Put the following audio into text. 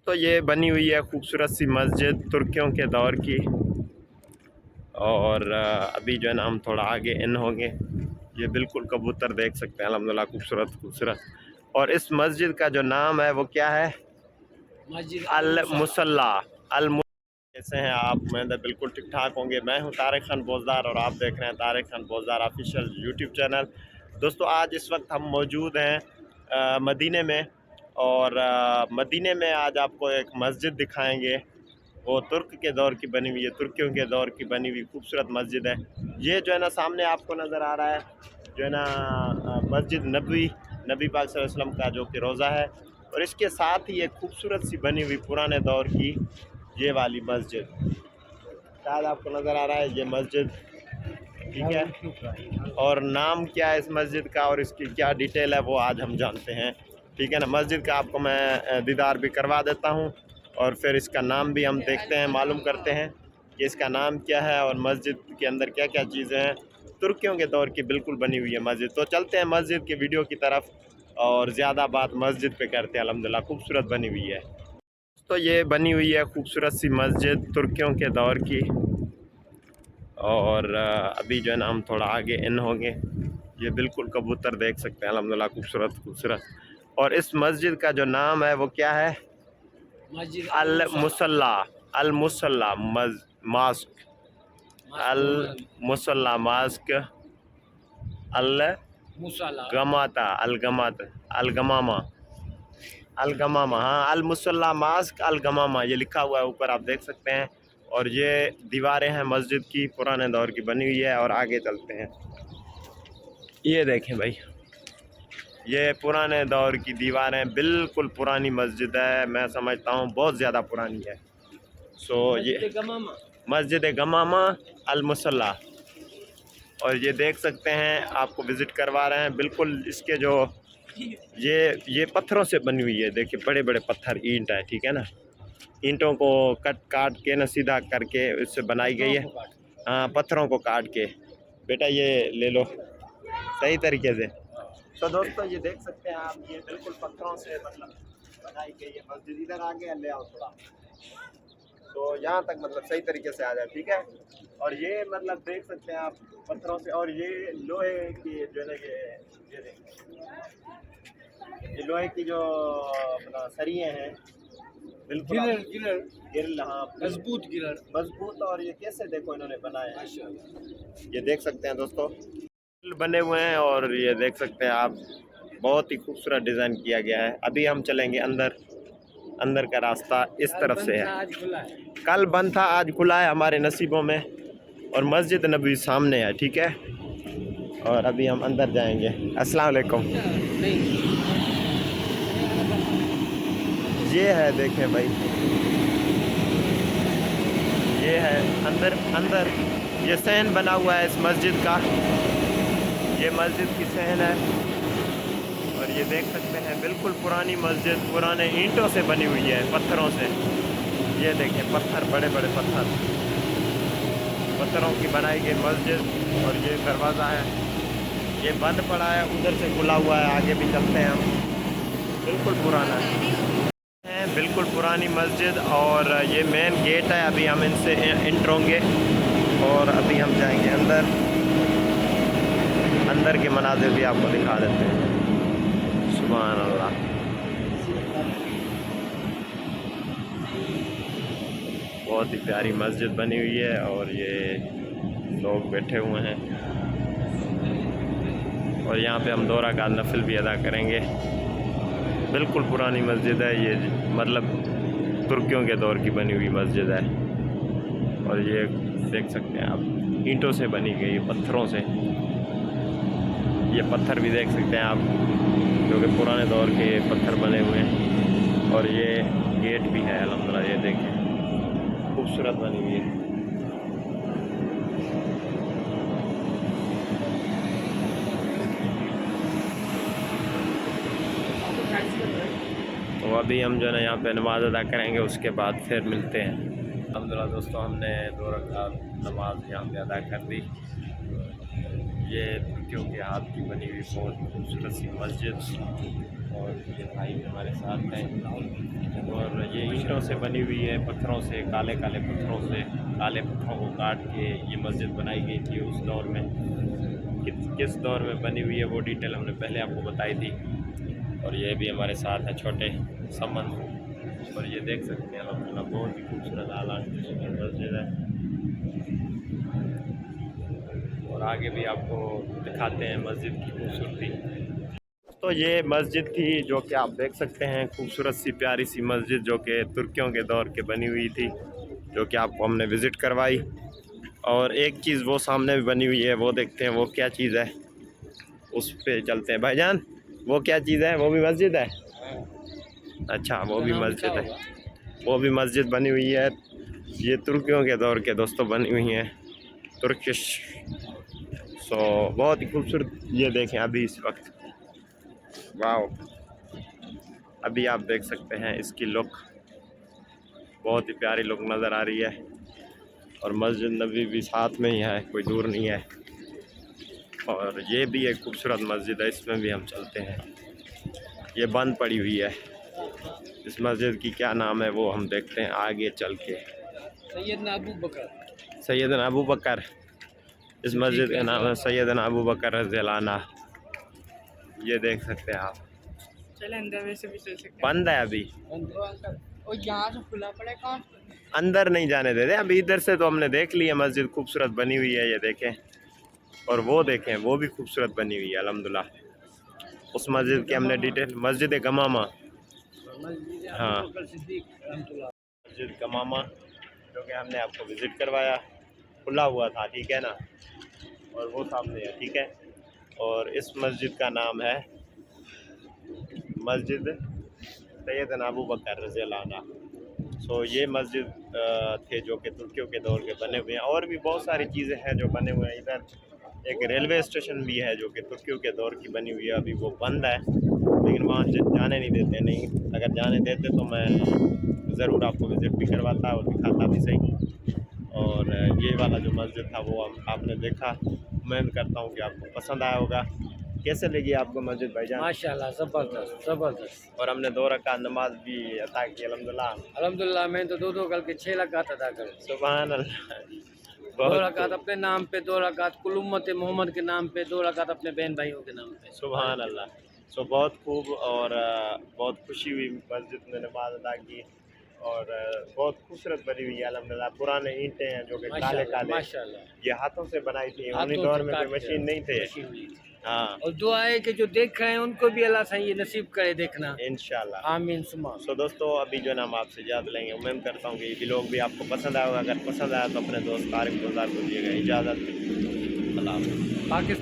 तो ये बनी हुई है खूबसूरत सी मस्जिद तुर्कियों के दौर की। और अभी जो है ना हम थोड़ा आगे इन होंगे। ये बिल्कुल कबूतर देख सकते हैं अल्हम्दुलिल्लाह, खूबसूरत खूबसूरत। और इस मस्जिद का जो नाम है वो क्या है? मस्जिद अल मुसल्ला। अल कैसे हैं आप? मैं बिल्कुल ठीक ठाक होंगे। मैं हूं तारिक खान बोजदार और आप देख रहे हैं Tariq Khan Bozdar official YouTube channel. दोस्तों आज इस वक्त हम मौजूद हैं मदीने में। और मदीने में आज आपको एक मस्जिद दिखाएंगे। वो तुर्क के दौर की बनी हुई है, तुर्कियों के दौर की बनी हुई खूबसूरत मस्जिद है। ये जो है ना सामने आपको नज़र आ रहा है जो है ना मस्जिद नबी, नबी पाक सल्लल्लाहु अलैहि वसल्लम का जो कि रोज़ा है। और इसके साथ ही एक खूबसूरत सी बनी हुई पुराने दौर की ये वाली मस्जिद शायद आपको नज़र आ रहा है, ये मस्जिद, ठीक है। और नाम क्या है इस मस्जिद का और इसकी क्या डिटेल है वो आज हम जानते हैं, ठीक है ना। मस्जिद का आपको मैं दीदार भी करवा देता हूँ और फिर इसका नाम भी हम देखते हैं, मालूम करते हैं कि इसका नाम क्या है और मस्जिद के अंदर क्या क्या चीज़ें हैं। तुर्कियों के दौर की बिल्कुल बनी हुई है मस्जिद। तो चलते हैं मस्जिद की वीडियो की तरफ और ज़्यादा बात मस्जिद पे करते हैं। अल्हम्दुलिल्लाह खूबसूरत बनी हुई है। तो ये बनी हुई है खूबसूरत सी मस्जिद तुर्कियों के दौर की। और अभी जो है ना हम थोड़ा आगे इन होंगे। ये बिल्कुल कबूतर देख सकते हैं अल्हम्दुलिल्लाह, खूबसूरत खूबसूरत। और इस मस्जिद का जो नाम है वो क्या है? मस्जिद अल मुसल्ला। अल मुसल्ला मास्क। अल मुसल्ला मास्क। अल मुसला गमाता, अल गमाता, अल गमामा, अल गमामा। हाँ, अल मुसल्ला मास्क अल गमामा ये लिखा हुआ है ऊपर, आप देख सकते हैं। और ये दीवारें हैं मस्जिद की, पुराने दौर की बनी हुई है। और आगे चलते हैं, ये देखें भाई, ये पुराने दौर की दीवारें, बिल्कुल पुरानी मस्जिद है। मैं समझता हूँ बहुत ज़्यादा पुरानी है। ये मस्जिद गमामा अल मुसल्ला। और ये देख सकते हैं, आपको विज़िट करवा रहे हैं। बिल्कुल इसके जो ये पत्थरों से बनी हुई है। देखिए बड़े बड़े पत्थर, ईंट है, ठीक है ना। ईंटों को काट के ना सीधा करके इससे बनाई गई है। हाँ, पत्थरों को काट के। बेटा ये ले लो सही तरीके से। तो दोस्तों ये देख सकते हैं आप, ये बिल्कुल पत्थरों से मतलब बनाई गई है मस्जिद। इधर आगे ले आओ थोड़ा, तो यहाँ तक मतलब सही तरीके से आ जाए, ठीक है। और ये मतलब देख सकते हैं आप पत्थरों से। और ये लोहे की जो है ना, ये देखिए, ये लोहे की जो अपना सरिये हैं, बिल्कुल गिरल, हाँ मजबूत। और ये कैसे देखो इन्होंने बनाए हैं, ये देख सकते हैं दोस्तों, बने हुए हैं। और ये देख सकते हैं आप, बहुत ही खूबसूरत डिज़ाइन किया गया है। अभी हम चलेंगे अंदर। अंदर का रास्ता इस तरफ से है। कल बंद था, आज खुला है हमारे नसीबों में। और मस्जिद नबी सामने है, ठीक है। और अभी हम अंदर जाएंगे। अस्सलाम वालेकुम। ये है, देखें भाई, ये है अंदर। अंदर ये सहन बना हुआ है इस मस्जिद का, ये मस्जिद की सहन है। और ये देख सकते हैं बिल्कुल पुरानी मस्जिद, पुराने ईंटों से बनी हुई है, पत्थरों से। ये देखें पत्थर, बड़े बड़े पत्थर, पत्थरों की बनाई गई मस्जिद। और ये दरवाज़ा है, ये बंद पड़ा है, उधर से खुला हुआ है। आगे भी चलते हैं हम, बिल्कुल पुराना है, बिल्कुल पुरानी मस्जिद। और ये मेन गेट है, अभी हम इनसे एंटर होंगे और अभी हम जाएंगे अंदर। अंदर के मनाजिर भी आपको दिखा देते हैं। सुभान अल्लाह, बहुत ही प्यारी मस्जिद बनी हुई है। और ये लोग बैठे हुए हैं और यहाँ पे हम दोहरा का नफिल भी अदा करेंगे। बिल्कुल पुरानी मस्जिद है ये, मतलब तुर्कियों के दौर की बनी हुई मस्जिद है। और ये देख सकते हैं आप, ईंटों से बनी गई, पत्थरों से। ये पत्थर भी देख सकते हैं आप, जो कि पुराने दौर के पत्थर बने हुए हैं। और ये गेट भी है अल्हम्दुलिल्लाह, ये देखें खूबसूरत बनी हुई है। तो अभी हम जो है ना यहाँ पे नमाज़ अदा करेंगे, उसके बाद फिर मिलते हैं। अल्हम्दुलिल्लाह दोस्तों, हमने 2 रकात नमाज यहाँ पे अदा कर दी। ये तुर्कियों के हाथ की बनी हुई बहुत खूबसूरत सी मस्जिद। और ये भाई हमारे साथ हैं। और ये ईंटों से बनी हुई है, पत्थरों से, काले काले पत्थरों से, काले पत्थरों को काट के ये मस्जिद बनाई गई थी उस दौर में। किस दौर में बनी हुई है वो डिटेल हमने पहले आपको बताई थी। और ये भी हमारे साथ है छोटे संबंध, और ये देख सकते हैं अल्हम्दुलिल्लाह बहुत ही खूबसूरत आला मस्जिद है। और आगे भी आपको दिखाते हैं मस्जिद की खूबसूरती। तो ये मस्जिद थी जो कि आप देख सकते हैं, खूबसूरत सी प्यारी सी मस्जिद जो कि तुर्कियों के दौर के बनी हुई थी, जो कि आपको हमने विज़िट करवाई। और एक चीज़ वो सामने भी बनी हुई है, वो देखते हैं वो क्या चीज़ है, उस पे चलते हैं भाईजान। वो क्या चीज़ है? वो भी मस्जिद है? अच्छा, वो भी मस्जिद है, वो भी मस्जिद बनी हुई है। ये तुर्कियों के दौर के दोस्तों बनी हुई हैं, तुर्किश। सो बहुत ही खूबसूरत। ये देखें अभी इस वक्त, वाओ, अभी आप देख सकते हैं इसकी लुक, बहुत ही प्यारी लुक नज़र आ रही है। और मस्जिद नबी भी साथ में ही है, कोई दूर नहीं है। और ये भी एक खूबसूरत मस्जिद है, इसमें भी हम चलते हैं। ये बंद पड़ी हुई है, इस मस्जिद की क्या नाम है वो हम देखते हैं आगे चल के। सैयदना अबू बकर। सैयदना अबू बकर, इस मस्जिद का नाम है सैयदना अबू बकर रज़ियल्लाहु अन्हु। ये देख सकते हैं आप। चले अंदर वैसे भी चल सकते हैं। बंद है अभी, और यहाँ से खुला पड़ा है, कहाँ अंदर नहीं जाने देते अभी। इधर से तो हमने देख ली है, मस्जिद खूबसूरत बनी हुई है, ये देखें। और वो देखें, वो भी खूबसूरत बनी हुई है अल्हम्दुलिल्लाह। उस मस्जिद की हमने डिटेल, मस्जिद गमामा, हाँ मस्जिद गमामा, जो कि हमने आपको विज़िट करवाया, खुला हुआ था, ठीक है ना। और वो सामने है, ठीक है। और इस मस्जिद का नाम है मस्जिद सैयदना अबू बकर रज़ियल्लाहु अन्हु। सो ये मस्जिद थे जो कि तुर्कियों के दौर के बने हुए हैं। और भी बहुत सारी चीज़ें हैं जो बने हुए हैं। इधर एक रेलवे स्टेशन भी है जो कि तुर्कियों के दौर की बनी हुई है, अभी वो बंद है, लेकिन वहाँ जाने नहीं देते। नहीं, अगर जाने देते तो मैं ज़रूर आपको विज़िट भी करवाता और दिखाता भी सही। और ये वाला जो मस्जिद था वो आपने देखा, उम्मीद करता हूँ कि आपको पसंद आया होगा। कैसे लगी आपको मस्जिद भाईजान? माशाल्लाह, ज़बरदस्त ज़बरदस्त। और हमने 2 रकात नमाज भी अता की अल्हम्दुलिल्लाह। अल्हम्दुलिल्लाह, मैं तो दो करके 6 रकात अदा कर। सुभान अल्लाह। 2 रकात अपने नाम पे, 2 रकात कुल उम्मत मोहम्मद के नाम पे, 2 रकात अपने बहन भाइयों के नाम पे। सुभान अल्लाह। सो बहुत खूब। और बहुत खुशी हुई मस्जिद में नमाज अदा की। और बहुत खूबसूरत बनी हुई है अल्हम्दुलिल्लाह। पुराने ईंटें हैं जो कि काले काले, माशाल्लाह, ये हाथों से बनाई थी, हाथों उन्हीं से दौर में काट कोई के, मशीन नहीं थे। मशीन नहीं। हाँ, और दुआ है कि जो देख रहे हैं उनको भी अल्लाह सही नसीब करे देखना, इंशाल्लाह। आमीन सुमा। सो दोस्तों, अभी जो है ना हम आपसे इजाज़त लेंगे। उम्मीद करता हूँ कि ये व्लॉग भी आपको पसंद आया होगा। अगर पसंद आया तो अपने दोस्त तारिक गुलजार को दिएगा इजाज़त। अल्लाह हाफ़िज़। पाकिस्तान